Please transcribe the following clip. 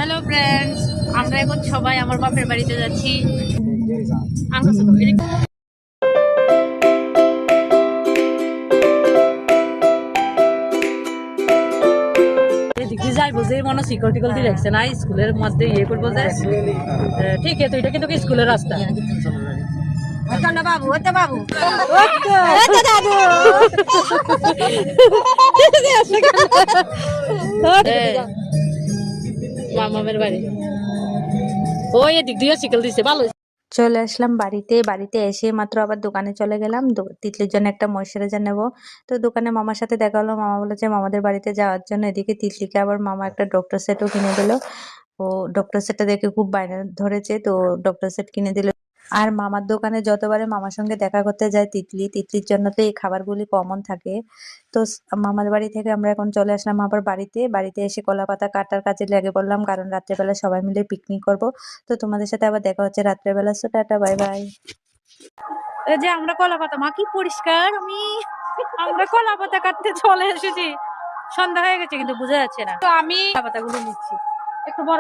Hello friends, আমরা এখন সবাই আমার বাপের বাড়িতে যাচ্ছি। যাইবো যে মনে সিকিউরিটি রাখছে না স্কুলের মধ্যে ইয়ে করবো যে ঠিক আছে, এটা কিন্তু স্কুলের রাস্তা। বাবু বাবু দাদু মামামের বাড়ি ওই এদিক দিয়ে সিকেল দিছে ভালো। চলে আসলাম বাড়িতে এসে মাত্র আবার দোকানে চলে গেলাম তিতলির জন্য একটা ময়শ্চারাইজার নেব। তো দোকানে মামার সাথে দেখা হলো, মামা বলেছে মামাদের বাড়িতে যাওয়ার জন্য। এদিকে তিতলিকে আবার মামা একটা ডক্টর সেটও কিনে দিল। ও ডক্টর সেটটা দেখে খুব বায়না ধরেছে, তো ডক্টর সেট কিনে দিল। আর মামার দোকানে যতবারে মামার সঙ্গে দেখা করতে যায় তিতলির জন্য তো এই খাবারগুলি কমন থাকে। তো মামার বাড়ি থেকে আমরা এখন চলে আসলাম আবার বাড়িতে এসে কলা পাতা কাটার কাজে লেগে পড়লাম, কারণ রাত্রেবেলা সবাই মিলে পিকনিক করব। তো তোমাদের সাথে আবার দেখা হচ্ছে রাত্রেবেলা। So tata, bye bye. এই যে আমরা কলা পাতা মা কি পরিষ্কার, আমরা কলা পাতা কাটতে চলে এসেছি। সন্ধ্যা হয়ে গেছে কিন্তু বোঝা যাচ্ছে না। তো আমি কলা পাতাগুলো নিচ্ছি একটু বড়